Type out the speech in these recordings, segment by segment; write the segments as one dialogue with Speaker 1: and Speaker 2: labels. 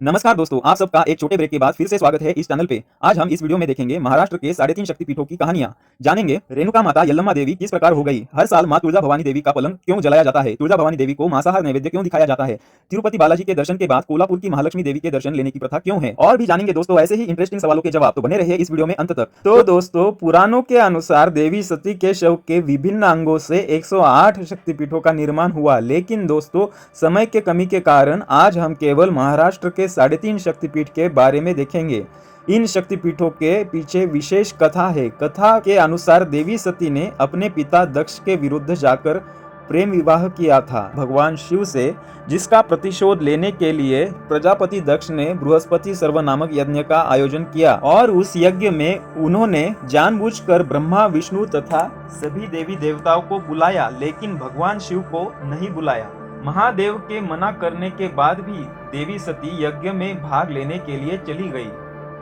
Speaker 1: नमस्कार दोस्तों, आप सबका एक छोटे ब्रेक के बाद फिर से स्वागत है इस चैनल पे। आज हम इस वीडियो में देखेंगे महाराष्ट्र के 3.5 शक्तिपीठों की कहानियां। जानेंगे रेणुका माता यल्लम्मा देवी किस प्रकार हो गई, हर साल मां तुळजा भवानी देवी का पलंग क्यों जलाया जाता है, तुळजा भवानी देवी को मांसाहार नैवेद्य क्यों दिखाया जाता है, तिरुपति बालाजी के दर्शन के बाद कोल्हापुर की महालक्ष्मी देवी के दर्शन लेने की प्रथा क्यों है, और भी जानेंगे दोस्तों ऐसे ही इंटरेस्टिंग सवालों के जवाब। तो बने रहिए इस वीडियो में अंत तक। तो दोस्तों, पुराणों के अनुसार देवी सती के शव के विभिन्न अंगों से 108 शक्तिपीठों का निर्माण हुआ, लेकिन दोस्तों समय के कमी के कारण आज हम केवल महाराष्ट्र के 3.5 शक्तिपीठ के बारे में देखेंगे। इन शक्तिपीठों के पीछे विशेष कथा है। कथा के अनुसार देवी सती ने अपने पिता दक्ष के विरुद्ध जाकर प्रेम विवाह किया था भगवान शिव से, जिसका प्रतिशोध लेने के लिए प्रजापति दक्ष ने बृहस्पति सर्व नामक यज्ञ का आयोजन किया और उस यज्ञ में उन्होंने जानबूझकर ब्रह्मा, विष्णु तथा सभी देवी देवताओं को बुलाया, लेकिन भगवान शिव को नहीं बुलाया। महादेव के मना करने के बाद भी देवी सती यज्ञ में भाग लेने के लिए चली गई।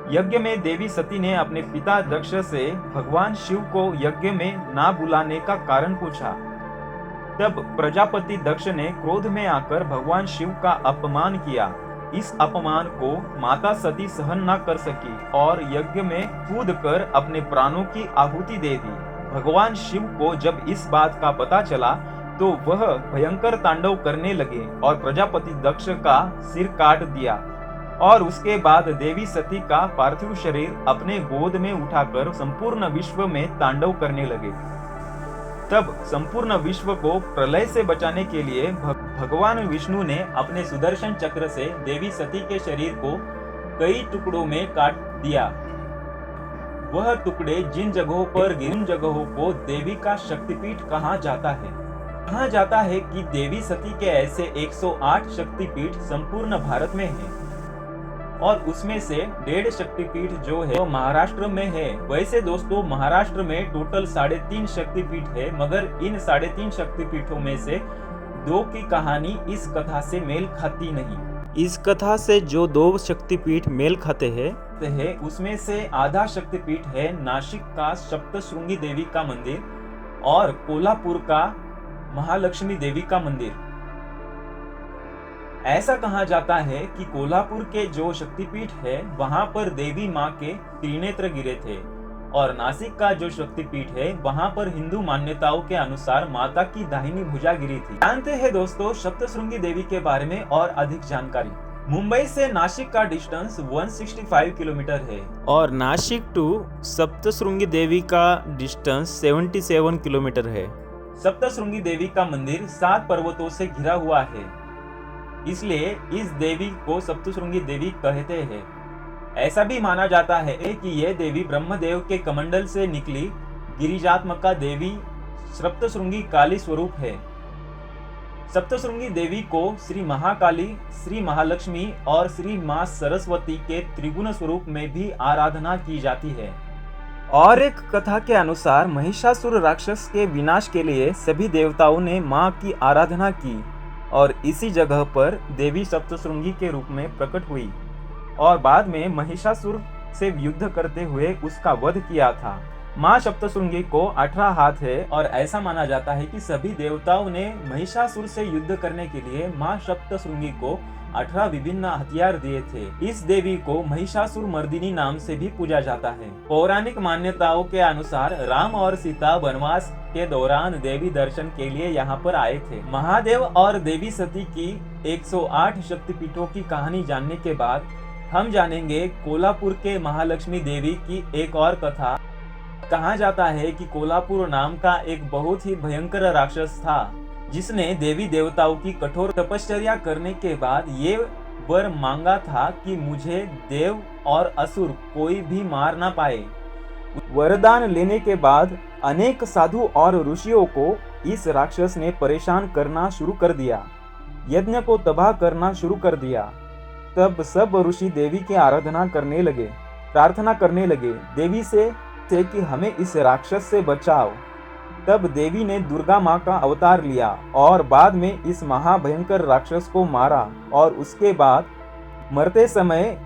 Speaker 1: यज्ञ में देवी सती ने अपने पिता दक्ष से भगवान शिव को यज्ञ में ना बुलाने का कारण पूछा। तब प्रजापति दक्ष ने क्रोध में आकर भगवान शिव का अपमान किया। इस अपमान को माता सती सहन न कर सकी और यज्ञ में कूदकर अपने प्राणों की आहुति दे दी। भगवान शिव को जब इस बात का पता चला तो वह भयंकर तांडव करने लगे और प्रजापति दक्ष का सिर काट दिया और उसके बाद देवी सती का पार्थिव शरीर अपने गोद में उठाकर संपूर्ण विश्व में तांडव करने लगे। तब संपूर्ण विश्व को प्रलय से बचाने के लिए भगवान विष्णु ने अपने सुदर्शन चक्र से देवी सती के शरीर को कई टुकड़ों में काट दिया। वह टुकड़े जिन जगहों पर गिरे उन जगहों को देवी का शक्तिपीठ कहा जाता है। कहा जाता है कि देवी सती के ऐसे 108 शक्तिपीठ संपूर्ण भारत में हैं और उसमें से 1.5 शक्तिपीठ जो है वो महाराष्ट्र में है। वैसे दोस्तों महाराष्ट्र में टोटल 3.5 शक्तिपीठ है, मगर इन 3.5 शक्तिपीठों में से 2 की कहानी इस कथा से मेल खाती नहीं। इस कथा से जो 2 शक्तिपीठ मेल खाते हैं उसमें से आधा शक्तिपीठ है नासिक का सप्तशृंगी देवी का मंदिर और कोल्हापुर का महालक्ष्मी देवी का मंदिर। ऐसा कहा जाता है कि कोल्हापुर के जो शक्तिपीठ है वहां पर देवी मां के त्रिनेत्र गिरे थे और नासिक का जो शक्तिपीठ है वहां पर हिंदू मान्यताओं के अनुसार माता की दाहिनी भुजा गिरी थी। जानते हैं दोस्तों सप्तशृंगी देवी के बारे में और अधिक जानकारी। मुंबई से नासिक का डिस्टेंस 165 किलोमीटर है और नासिक टू सप्तशृंगी देवी का डिस्टेंस 77 किलोमीटर है। सप्तशृंगी देवी का मंदिर 7 पर्वतों से घिरा हुआ है, इसलिए इस देवी को सप्तशृंगी देवी कहते हैं। ऐसा भी माना जाता है कि यह देवी ब्रह्मदेव के कमंडल से निकली गिरिजात्मका देवी सप्तशृंगी काली स्वरूप है। सप्तशृंगी देवी को श्री महाकाली, श्री महालक्ष्मी और श्री मां सरस्वती के त्रिगुण स्वरूप में भी आराधना की जाती है। और एक कथा के अनुसार महिषासुर राक्षस के विनाश के लिए सभी देवताओं ने मां की आराधना की और इसी जगह पर देवी सप्तशृंगी के रूप में प्रकट हुई और बाद में महिषासुर से युद्ध करते हुए उसका वध किया था। मां सप्तशृंगी को 18 हाथ है और ऐसा माना जाता है कि सभी देवताओं ने महिषासुर से युद्ध करने के लिए मां सप्तशृंगी को 18 विभिन्न हथियार दिए थे। इस देवी को महिषासुर मर्दिनी नाम से भी पूजा जाता है। पौराणिक मान्यताओं के अनुसार राम और सीता वनवास के दौरान देवी दर्शन के लिए यहाँ पर आए थे। महादेव और देवी सती की 108 शक्तिपीठों की कहानी जानने के बाद हम जानेंगे कोल्हापुर के महालक्ष्मी देवी की एक और कथा। कहा जाता है कि कोल्हापुर नाम का एक बहुत ही भयंकर राक्षस था जिसने देवी देवताओं की कठोर तपश्चर्या करने के बाद ये वर मांगा था कि मुझे देव और असुर कोई भी मार ना पाए। वरदान लेने के बाद अनेक साधु और ऋषियों को इस राक्षस ने परेशान करना शुरू कर दिया, यज्ञ को तबाह करना शुरू कर दिया। तब सब ऋषि देवी की आराधना करने लगे, प्रार्थना करने लगे देवी से कि हमें इस राक्षस से बचाओ। तब देवी ने दुर्गा माँ का अवतार लिया और बाद में इस महाभयंकर राक्षस को मारा और उसके बाद मरते समय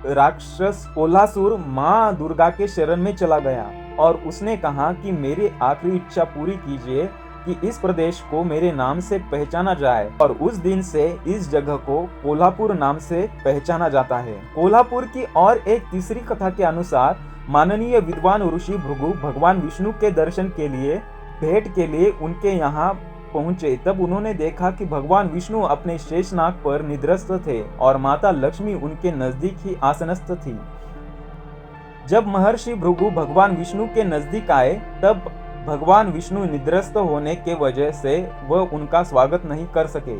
Speaker 1: राक्षस कोल्हासुर माँ दुर्गा के शरण में चला गया और उसने कहा कि मेरी आखिरी इच्छा पूरी कीजिए कि इस प्रदेश को मेरे नाम से पहचाना जाए, और उस दिन से इस जगह को कोल्हापुर नाम से पहचाना जाता है। कोल्हापुर की और एक तीसरी कथा के अनुसार माननीय विद्वान ऋषि भृगु भगवान विष्णु के दर्शन के लिए, भेंट के लिए उनके यहाँ पहुंचे। तब उन्होंने देखा कि भगवान विष्णु अपने शेषनाग पर निद्रस्त थे और माता लक्ष्मी उनके नजदीक ही आसनस्थ थी। जब महर्षि भृगु भगवान विष्णु के नजदीक आए, तब भगवान विष्णु निद्रस्त होने के वजह से वह उनका स्वागत नहीं कर सके।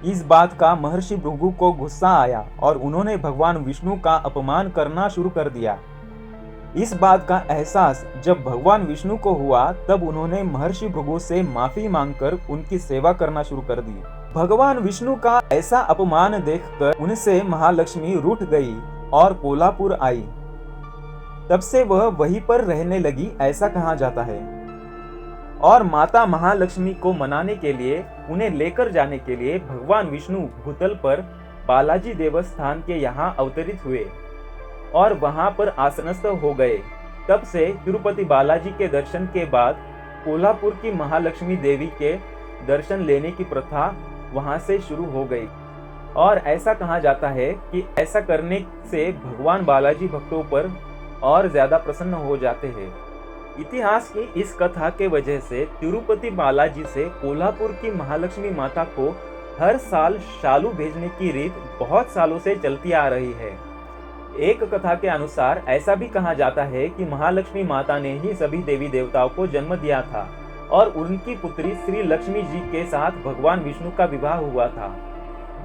Speaker 1: इस बात का महर्षि भृगु को गुस्सा आया और उन्होंने भगवान विष्णु का अपमान करना शुरू कर दिया। इस बात का एहसास जब भगवान विष्णु को हुआ, तब उन्होंने महर्षि भृगु से माफी मांगकर उनकी सेवा करना शुरू कर दी। भगवान विष्णु का ऐसा अपमान देखकर उनसे महालक्ष्मी रूठ गई और कोल्हापुर आई। तब से वह वहीं पर रहने लगी, ऐसा कहा जाता है। और माता महालक्ष्मी को मनाने के लिए, उन्हें लेकर जाने के लिए भगवान विष्णु भूतल पर बालाजी देवस्थान के यहाँ अवतरित हुए और वहां पर आसनस्थ हो गए। तब से तिरुपति बालाजी के दर्शन के बाद कोल्हापुर की महालक्ष्मी देवी के दर्शन लेने की प्रथा वहां से शुरू हो गई। और ऐसा कहा जाता है कि ऐसा करने से भगवान बालाजी भक्तों पर और ज्यादा प्रसन्न हो जाते हैं। इतिहास की इस कथा के वजह से तिरुपति बालाजी से कोल्हापुर की महालक्ष्मी माता को हर साल शालू भेजने की रीत बहुत सालों से चलती आ रही है। एक कथा के अनुसार ऐसा भी कहा जाता है कि महालक्ष्मी माता ने ही सभी देवी देवताओं को जन्म दिया था और उनकी पुत्री श्री लक्ष्मी जी के साथ भगवान विष्णु का विवाह हुआ था।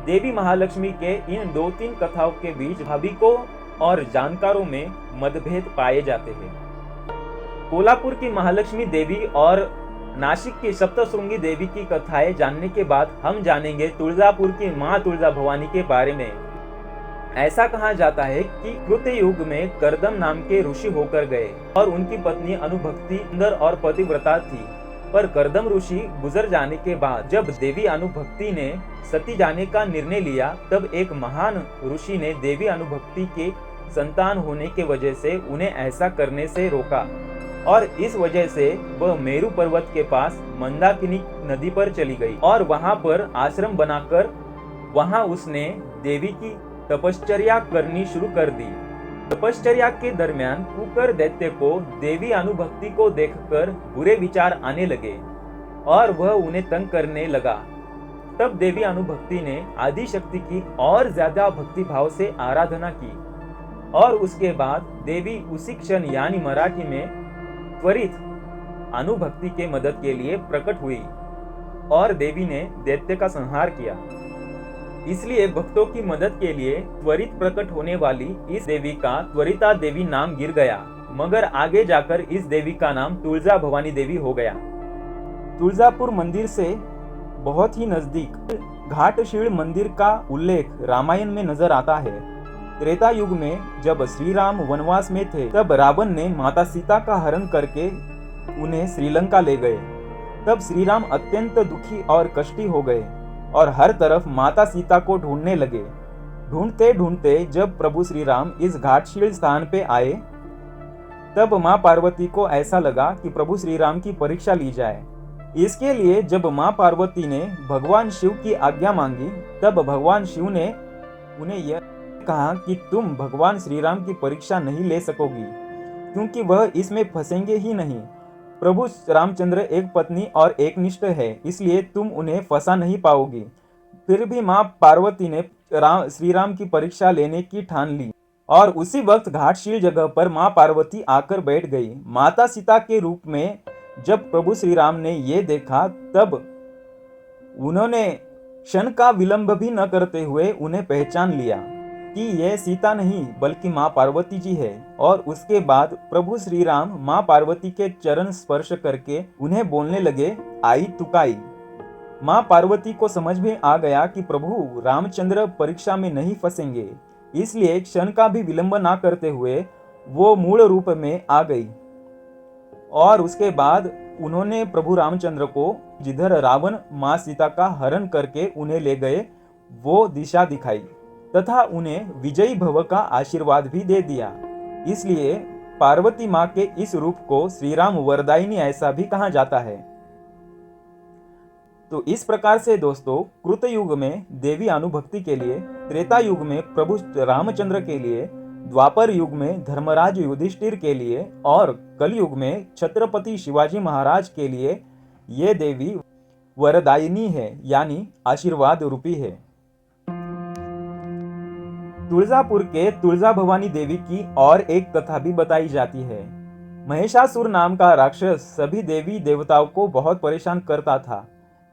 Speaker 1: देवी महालक्ष्मी के इन 2-3 कथाओं के बीच भाविकों और जानकारों में मतभेद पाए जाते हैं। कोल्हापुर की महालक्ष्मी देवी और नासिक की सप्तशृंगी देवी की कथाएं जानने के बाद हम जानेंगे तुळजापुर की मां तुळजा भवानी के बारे में। ऐसा कहा जाता है कि कृत युग में कर्दम नाम के ऋषि होकर गए और उनकी पत्नी अनुभक्ति सुंदर और पतिव्रता थी। पर कर्दम ऋषि गुजर जाने के बाद जब देवी अनुभक्ति ने सती जाने का निर्णय लिया, तब एक महान ऋषि ने देवी अनुभक्ति के संतान होने के वजह से उन्हें ऐसा करने से रोका और इस वजह से वह मेरू पर्वत के पास मंदाकिनी नदी पर चली गई और वहां पर आश्रम बनाकर वहां उसने देवी की तपश्चर्या करनी शुरू कर दी। तपश्चर्या के दरमियान कुकर दैत्य को देवी अनुभक्ति को देखकर बुरे विचार आने लगे और वह उन्हें तंग करने लगा। तब देवी अनुभक्ति ने आदि शक्ति की और ज्यादा भक्ति भाव से आराधना की और उसके बाद देवी उसी क्षण यानी मराठी में त्वरित अनुभक्ति के मदद के लिए प्रकट हुई और देवी ने दैत्य का संहार किया। इसलिए भक्तों की मदद के लिए त्वरित प्रकट होने वाली इस देवी का त्वरिता देवी नाम गिर गया, मगर आगे जाकर इस देवी का नाम तुळजा भवानी देवी हो गया। तुळजापुर मंदिर से बहुत ही नजदीक घाटशील मंदिर का उल्लेख रामायण में नजर आता है। त्रेता युग में जब श्री राम वनवास में थे, तब रावण ने माता सीता का हरण करके उन्हें श्रीलंका ले गए। तब श्री राम अत्यंत दुखी और कष्टी हो गए और हर तरफ माता सीता को ढूंढने लगे। ढूंढते ढूंढते जब प्रभु श्री राम इस घाटशील स्थान पे आए, तब माँ पार्वती को ऐसा लगा कि प्रभु श्री राम की परीक्षा ली जाए। इसके लिए जब माँ पार्वती ने भगवान शिव की आज्ञा मांगी, तब भगवान शिव ने उन्हें यह कहा कि तुम भगवान श्री राम की परीक्षा नहीं ले सकोगी, क्योंकि वह इसमें फंसेंगे ही नहीं। प्रभु रामचंद्र एक पत्नी और एक निष्ठ है, इसलिए तुम उन्हें फंसा नहीं पाओगी। फिर भी माँ पार्वती ने श्री राम की परीक्षा लेने की ठान ली और उसी वक्त घाटशील जगह पर माँ पार्वती आकर बैठ गई। माता सीता के रूप में जब प्रभु श्री राम ने ये देखा, तब उन्होंने क्षण का विलंब भी न करते हुए उन्हें पहचान लिया कि यह सीता नहीं बल्कि माँ पार्वती जी है। और उसके बाद प्रभु श्री राम माँ पार्वती के चरण स्पर्श करके उन्हें बोलने लगे, आई तुकाई। माँ पार्वती को समझ में आ गया कि प्रभु रामचंद्र परीक्षा में नहीं फंसेंगे, इसलिए क्षण का भी विलंब ना करते हुए वो मूल रूप में आ गई। और उसके बाद उन्होंने प्रभु रामचंद्र को जिधर रावण माँ सीता का हरण करके उन्हें ले गए, वो दिशा दिखाई तथा उन्हें विजयी भव का आशीर्वाद भी दे दिया। इसलिए पार्वती माँ के इस रूप को श्री राम वरदायिनी ऐसा भी कहा जाता है। तो इस प्रकार से दोस्तों कृत युग में देवी अनुभक्ति के लिए, त्रेता युग में प्रभु रामचंद्र के लिए, द्वापर युग में धर्मराज युधिष्ठिर के लिए और कलयुग में छत्रपति शिवाजी महाराज के लिए ये देवी वरदायिनी है, यानी आशीर्वाद रूपी है। तुळजापुर के तुळजा भवानी देवी की और एक कथा भी बताई जाती है। महिषासुर नाम का राक्षस सभी देवी देवताओं को बहुत परेशान करता था,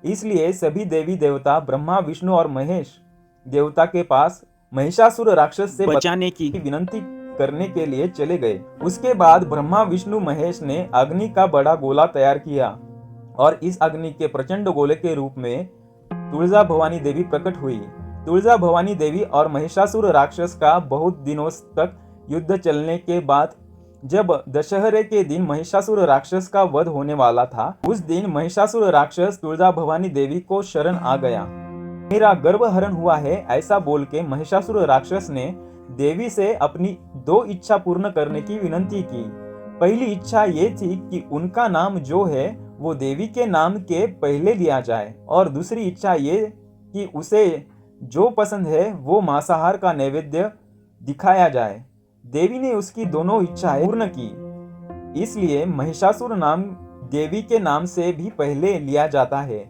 Speaker 1: इसलिए सभी देवी देवता ब्रह्मा, विष्णु और महेश देवता के पास महिषासुर राक्षस से बचाने की विनती करने के लिए चले गए। उसके बाद ब्रह्मा, विष्णु, महेश ने अग्नि का बड़ा गोला तैयार किया और इस अग्नि के प्रचंड गोले के रूप में तुळजा भवानी देवी प्रकट हुई। तुळजा भवानी देवी और महिषासुर राक्षस का बहुत दिनों तक युद्ध चलने के बाद जब दशहरे के दिन महिषासुर राक्षस का वध होने वाला था, उस दिन महिषासुर राक्षस तुळजा भवानी देवी को शरण आ गया। मेरा गर्भ हरण हुआ है, ऐसा बोल के महिषासुर राक्षस ने देवी से अपनी 2 इच्छा पूर्ण करने की विनती की। पहली इच्छा ये थी कि उनका नाम जो है वो देवी के नाम के पहले लिया जाए, और दूसरी इच्छा ये कि उसे जो पसंद है वो मांसाहार का नैवेद्य दिखाया जाए। देवी ने उसकी दोनों इच्छाएं पूर्ण की, इसलिए महिषासुर नाम देवी के नाम से भी पहले लिया जाता है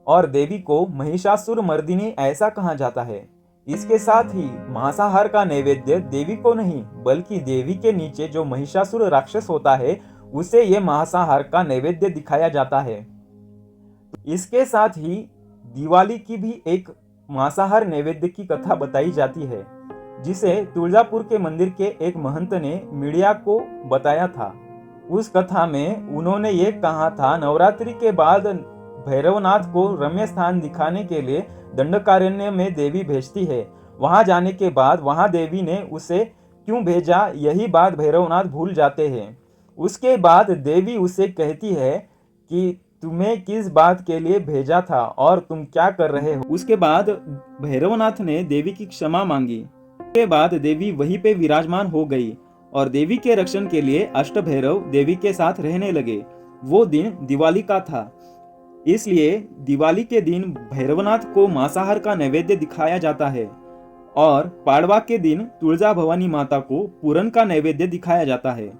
Speaker 1: और देवी को महिषासुर मर्दिनी ऐसा कहा जाता है। इसके साथ ही मांसाहार का नैवेद्य देवी को नहीं बल्कि देवी के नीचे जो महिषासुर राक्षस होता है उसे ये मांसाहार का नैवेद्य दिखाया जाता है। इसके साथ ही दिवाली की भी एक मांसाहार नैवेद्य की कथा बताई जाती है, जिसे तुळजापुर के मंदिर के एक महंत ने मीडिया को बताया था। उस कथा में उन्होंने ये कहा था, नवरात्रि के बाद भैरवनाथ को रम्य स्थान दिखाने के लिए दंडकारण्य में देवी भेजती है। वहां जाने के बाद वहां देवी ने उसे क्यों भेजा, यही बात भैरवनाथ भूल जाते हैं। उसके बाद देवी उसे कहती है कि तुम्हें किस बात के लिए भेजा था और तुम क्या कर रहे हो। उसके बाद भैरवनाथ ने देवी की क्षमा मांगी। उसके बाद देवी वहीं पे विराजमान हो गई और देवी के रक्षण के लिए अष्टभैरव देवी के साथ रहने लगे। वो दिन दिवाली का था, इसलिए दिवाली के दिन भैरवनाथ को मांसाहार का नैवेद्य दिखाया जाता है और पाड़वा के दिन तुळजा भवानी माता को पूरन का नैवेद्य दिखाया जाता है।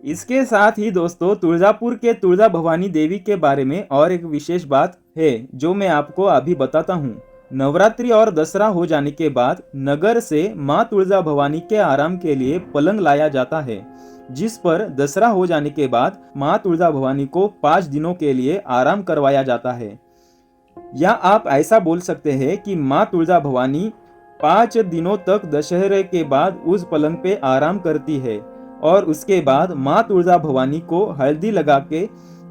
Speaker 1: इसके साथ ही दोस्तों तुळजापुर के तुळजा भवानी देवी के बारे में और एक विशेष बात है जो मैं आपको अभी बताता हूँ। नवरात्रि और दसरा हो जाने के बाद नगर से माँ तुळजा भवानी के आराम के लिए पलंग लाया जाता है, जिस पर दसरा हो जाने के बाद माँ तुळजा भवानी को 5 दिनों के लिए आराम करवाया जाता है। या आप ऐसा बोल सकते हैं कि माँ तुळजा भवानी 5 दिनों तक दशहरे के बाद उस पलंग पे आराम करती है और उसके बाद माँ तुळजा भवानी को हल्दी लगा के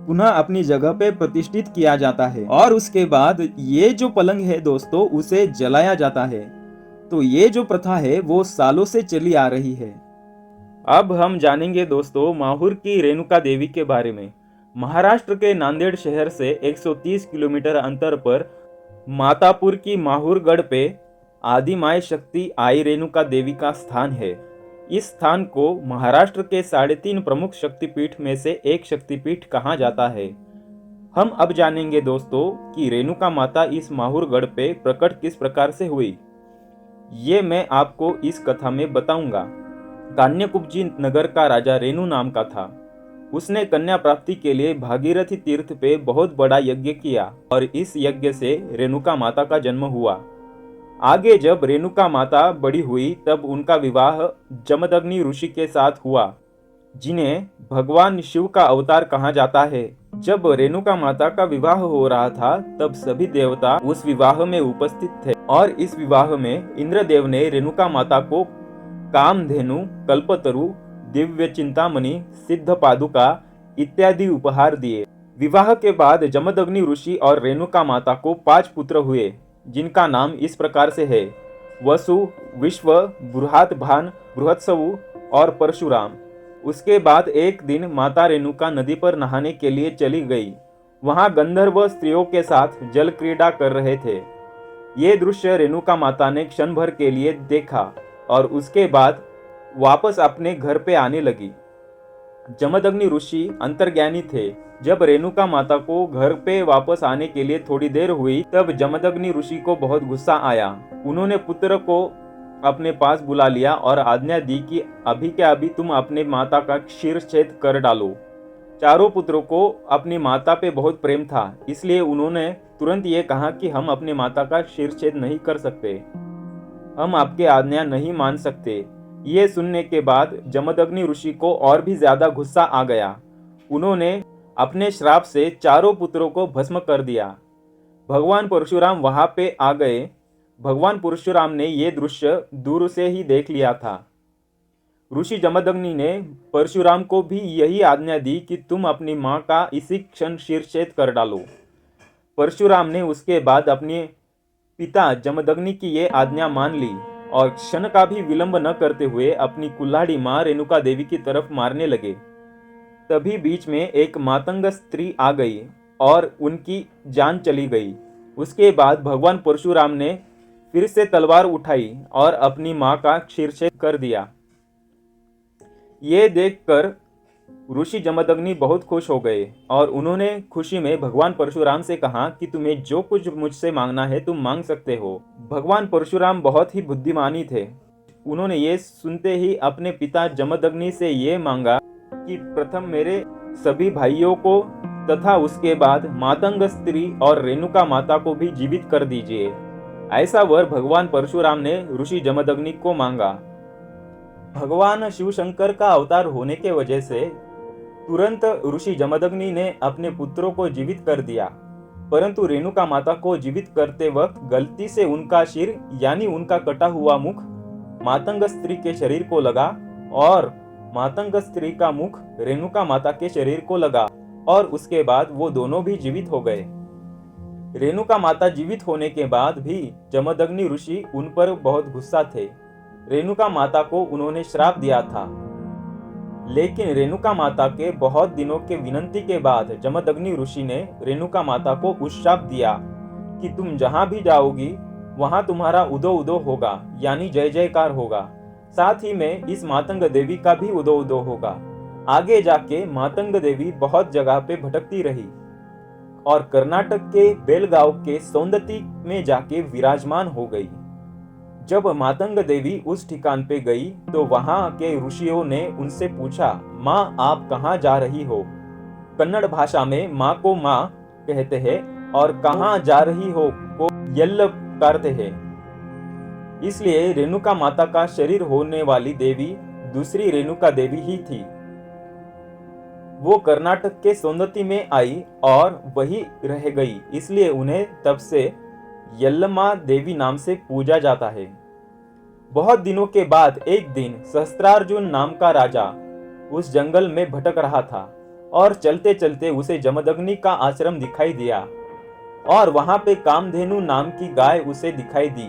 Speaker 1: पुनः अपनी जगह पे प्रतिष्ठित किया जाता है और उसके बाद ये जो पलंग है दोस्तों उसे जलाया जाता है। तो ये जो प्रथा है वो सालों से चली आ रही है। अब हम जानेंगे दोस्तों माहूर की रेणुका देवी के बारे में। महाराष्ट्र के नांदेड़ शहर से 130 किलोमीटर अंतर पर मातापुर की माहूरगढ़ पे आदि माय शक्ति आई रेणुका देवी का स्थान है। इस स्थान को महाराष्ट्र के 3.5 प्रमुख शक्तिपीठ में से एक शक्तिपीठ कहा जाता है। हम अब जानेंगे दोस्तों कि रेणुका माता इस माहूरगढ़ पे प्रकट किस प्रकार से हुई। ये मैं आपको इस कथा में बताऊंगा। कान्यकुब्जी नगर का राजा रेणु नाम का था। उसने कन्या प्राप्ति के लिए भागीरथी तीर्थ पे बहुत बड़ा यज्ञ किया और इस यज्ञ से रेणुका माता का जन्म हुआ। आगे जब रेणुका माता बड़ी हुई तब उनका विवाह जमदग्नि ऋषि के साथ हुआ, जिन्हें भगवान शिव का अवतार कहा जाता है। जब रेणुका माता का विवाह हो रहा था तब सभी देवता उस विवाह में उपस्थित थे और इस विवाह में इंद्रदेव ने रेणुका माता को कामधेनु, कल्पतरु, दिव्य चिंतामणि, सिद्ध पादुका इत्यादि उपहार दिए। विवाह के बाद जमदग्नि ऋषि और रेणुका माता को 5 पुत्र हुए, जिनका नाम इस प्रकार से है, वसु, विश्व, बृहद्भान, बृहत्सवु और परशुराम। उसके बाद एक दिन माता रेणुका नदी पर नहाने के लिए चली गई। वहां गंधर्व स्त्रियों के साथ जल क्रीड़ा कर रहे थे। ये दृश्य रेणुका माता ने क्षण भर के लिए देखा और उसके बाद वापस अपने घर पे आने लगी। जमदग्नि ऋषि अंतर्ज्ञानी थे। जब रेणुका माता को घर पे वापस आने के लिए थोड़ी देर हुई, तब जमदग्नि ऋषि को बहुत गुस्सा आया। उन्होंने पुत्र को अपने पास बुला लिया और आज्ञा दी कि अभी के अभी तुम अपने माता का शिरच्छेद कर डालो। चारों पुत्रों को अपनी माता पे बहुत प्रेम था, इसलिए उन्होंने तुरंत ये कहा कि हम अपने माता का शिरच्छेद नहीं कर सकते, हम आपके आज्ञा नहीं मान सकते। ये सुनने के बाद जमदग्नि ऋषि को और भी ज्यादा गुस्सा आ गया। उन्होंने अपने श्राप से चारों पुत्रों को भस्म कर दिया। भगवान परशुराम वहां पे आ गए। भगवान परशुराम ने ये दृश्य दूर से ही देख लिया था। ऋषि जमदग्नि ने परशुराम को भी यही आज्ञा दी कि तुम अपनी मां का इसी क्षण शिरच्छेद कर डालो। परशुराम ने उसके बाद अपने पिता जमदग्नि की ये आज्ञा मान ली और क्षण का भी विलंब न करते हुए अपनी कुल्हाड़ी मां रेणुका देवी की तरफ मारने लगे। तभी बीच में एक मातंग स्त्री आ गई और उनकी जान चली गई। उसके बाद भगवान परशुराम ने फिर से तलवार उठाई और अपनी मां का शिरच्छेद कर दिया। ये देखकर ऋषि जमदग्नि बहुत खुश हो गए और उन्होंने खुशी में भगवान परशुराम से कहा कि तुम्हें जो कुछ मुझसे मांगना है तुम मांग सकते हो। भगवान परशुराम बहुत ही बुद्धिमानी थे। उन्होंने ये सुनते ही अपने पिता जमदग्नि से ये मांगा कि प्रथम मेरे सभी भाइयों को तथा उसके बाद मातंग स्त्री और रेणुका माता को भी जीवित कर दीजिए। ऐसा वर भगवान परशुराम ने ऋषि जमदग्नि को मांगा। भगवान शिव शंकर का अवतार होने के वजह से तुरंत ऋषि जमदग्नि ने अपने पुत्रों को जीवित कर दिया, परंतु रेणुका माता को जीवित करते वक्त गलती से उनका सिर यानी उनका कटा हुआ मुख मातंग स्त्री के शरीर को लगा और मातंग स्त्री का मुख रेणुका माता के शरीर को लगा और उसके बाद वो दोनों भी जीवित हो गए। रेणुका माता जीवित होने के बाद भी जमदग्नि ऋषि उन पर बहुत गुस्सा थे। रेणुका माता को उन्होंने श्राप दिया था, लेकिन रेणुका माता के बहुत दिनों के विनती के बाद जमदग्नि ऋषि ने रेणुका माता को उस श्राप दिया कि तुम जहां भी जाओगी वहां तुम्हारा उदो उदो होगा यानी जय जयकार होगा। साथ ही में इस मातंग देवी का भी उदो उदो होगा। आगे जाके मातंग देवी बहुत जगह पे भटकती रही और कर्नाटक के बेलगांव के सौंदती में जाके विराजमान हो गई। जब मातंग देवी उस ठिकान पे गई तो वहां के ऋषियों ने उनसे पूछा, माँ आप कहाँ जा रही हो? कन्नड़ भाषा में माँ को माँ कहते हैं और कहाँ जा रही हो को यल्ल करते हैं। इसलिए रेणुका माता का शरीर होने वाली देवी दूसरी रेणुका देवी ही थी। वो कर्नाटक के सौंदती में आई और वही रह गई, इसलिए उन्हें तब से यल्लमा देवी नाम से पूजा जाता है। बहुत दिनों के बाद एक दिन सहस्त्रार्जुन नाम का राजा उस जंगल में भटक रहा था और चलते चलते उसे जमदग्नि का आश्रम दिखाई दिया और वहां पे कामधेनु नाम की गाय उसे दिखाई दी।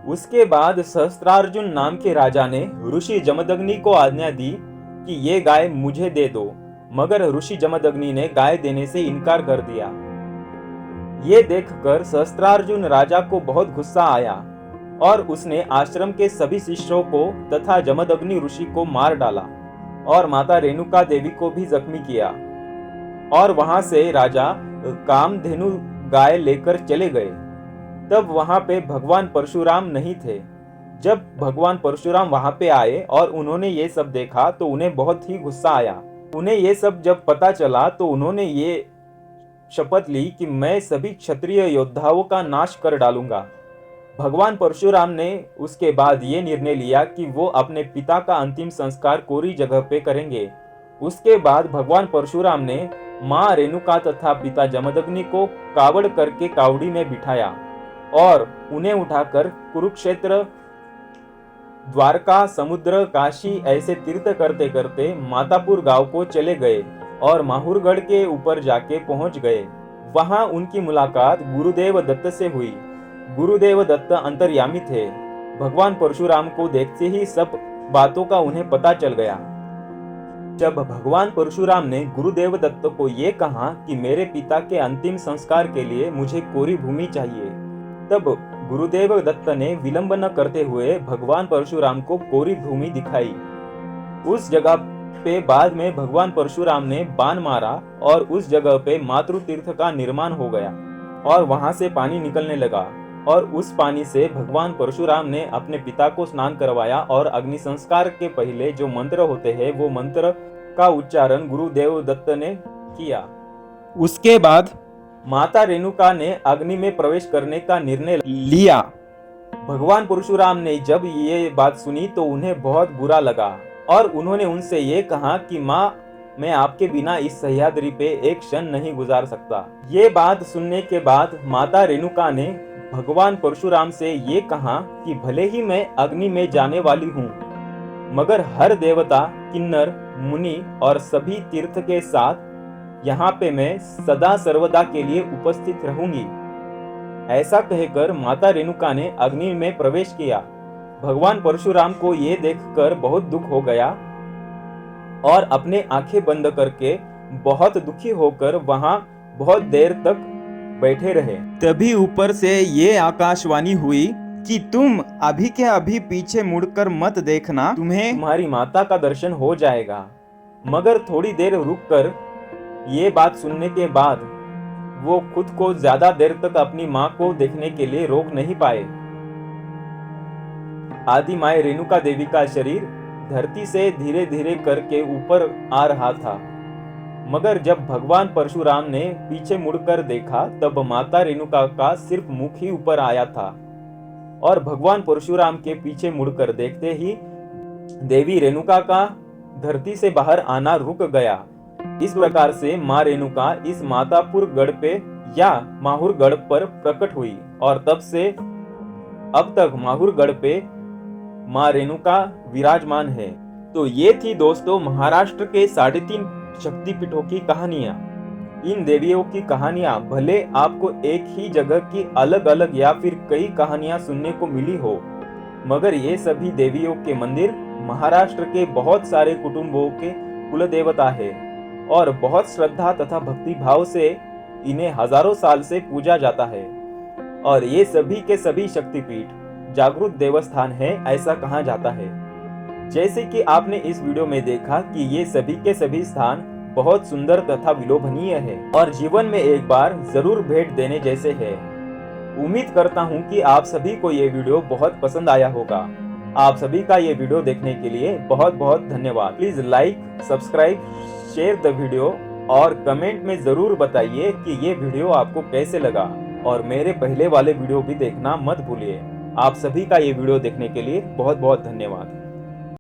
Speaker 1: उसके बाद सहस्त्रार्जुन नाम के राजा ने ऋषि जमदग्नि को आज्ञा दी कि ये गाय मुझे दे दो, मगर ऋषि जमदग्नि ने गाय देने से इनकार कर दिया। ये देखकर सहस्त्रार्जुन राजा को बहुत गुस्सा आया और उसने आश्रम के सभी शिष्यों को तथा जमदग्नि ऋषि को मार डाला और माता रेणुका देवी को भी जख्मी किया और वहां से राजा कामधेनु गाय लेकर चले गए। तब वहां पे भगवान परशुराम नहीं थे। जब भगवान परशुराम वहां पे आए और उन्होंने ये सब देखा तो उन्हें बहुत ही गुस्सा आया। उन्हें ये सब जब पता चला तो उन्होंने ये शपथ ली कि मैं सभी क्षत्रिय योद्धाओं का नाश कर डालूंगा। भगवान परशुराम ने उसके बाद ये निर्णय लिया कि वो अपने पिता का अंतिम संस्कार कोरी जगह पे करेंगे। उसके बाद भगवान परशुराम ने मां रेणुका तथा पिता जमदग्नि को कावड़ करके कावड़ी में बिठाया और उन्हें उठाकर कुरुक्षेत्र, द्वारका, समुद्र, काशी ऐसे तीर्थ करते करते मातापुर गांव को चले गए और माहुरगढ़ के ऊपर जाके पहुंच गए। वहां उनकी मुलाकात गुरुदेव दत्त से हुई। गुरुदेव दत्त अंतर्यामी थे। भगवान परशुराम को देखते ही सब बातों का उन्हें पता चल गया। जब भगवान परशुराम ने गुरुदेव दत्त को ये कहा कि मेरे पिता के अंतिम संस्कार के लिए मुझे कोरी भूमि चाहिए, तब गुरुदेव दत्त ने विलंब न करते हुए भगवान परशुराम को कोरी भूमि दिखाई। उस जगह पे बाद में भगवान परशुराम ने बाण मारा और उस जगह पे मातृ तीर्थ का निर्माण हो गया और वहां से पानी निकलने लगा और उस पानी से भगवान परशुराम ने अपने पिता को स्नान करवाया और अग्नि संस्कार के पहले जो मंत्र होते हैं वो मंत्र का उच्चारण गुरुदेव दत्त ने किया। उसके बाद माता रेणुका ने अग्नि में प्रवेश करने का निर्णय लिया। भगवान परशुराम ने जब ये बात सुनी तो उन्हें बहुत बुरा लगा और उन्होंने उनसे ये कहा कि माँ, मैं आपके बिना इस सह्याद्री पे एक क्षण नहीं गुजार सकता। ये बात सुनने के बाद माता रेणुका ने भगवान परशुराम से ये कहा कि भले ही मैं अग्नि में जाने वाली हूँ, मगर हर देवता, किन्नर, मुनि और सभी तीर्थ के साथ यहाँ पे मैं सदा सर्वदा के लिए उपस्थित रहूंगी। ऐसा कहकर माता रेणुका ने अग्नि में प्रवेश किया। भगवान परशुराम को ये देखकर बहुत दुख हो गया और अपने आंखें बंद करके बहुत दुखी होकर वहां बहुत देर तक बैठे रहे। तभी ऊपर से ये आकाशवाणी हुई कि तुम अभी के अभी पीछे मुड़कर मत देखना, तुम्हें तुम्हारी माता का दर्शन हो जाएगा। मगर थोड़ी देर रुककर ये बात सुनने के बाद वो खुद को ज्यादा देर तक अपनी माँ को देखने के लिए रोक नहीं पाए। आदि माए रेणुका देवी का शरीर धरती से धीरे धीरे करके ऊपर आ रहा था, मगर जब भगवान परशुराम ने पीछे मुड़कर देखा तब माता रेणुका का सिर्फ मुख ही ऊपर आया था और भगवान परशुराम के पीछे मुड़कर देखते ही देवी रेणुका का धरती से बाहर आना रुक गया। इस प्रकार से माँ रेणुका इस मातापुर गढ़ पे या माहुर गढ़ पर प्रकट हुई और तब से अब तक माहुर गढ़ पे माँ रेणुका विराजमान है। तो ये थी दोस्तों महाराष्ट्र के 3.5 शक्तिपीठों की कहानियां। इन देवियों की कहानियां भले आपको एक ही जगह की अलग अलग या फिर कई कहानियां सुनने को मिली हो, मगर ये सभी देवियों के मंदिर महाराष्ट्र के बहुत सारे कुटुंबों के कुल देवता है और बहुत श्रद्धा तथा भक्ति भाव से इन्हें हजारों साल से पूजा जाता है। और ये सभी के सभी शक्तिपीठ जागृत देवस्थान है, ऐसा कहा जाता है। जैसे कि आपने इस वीडियो में देखा कि ये सभी के सभी स्थान बहुत सुंदर तथा विलोभनीय है और जीवन में एक बार जरूर भेंट देने जैसे है। उम्मीद करता हूँ कि आप सभी को ये वीडियो बहुत पसंद आया होगा। आप सभी का ये वीडियो देखने के लिए बहुत बहुत धन्यवाद। Please like, subscribe, share the video और कमेंट में जरूर बताइए कि ये वीडियो आपको कैसे लगा और मेरे पहले वाले वीडियो भी देखना मत भूलिए। आप सभी का ये वीडियो देखने के लिए बहुत बहुत धन्यवाद।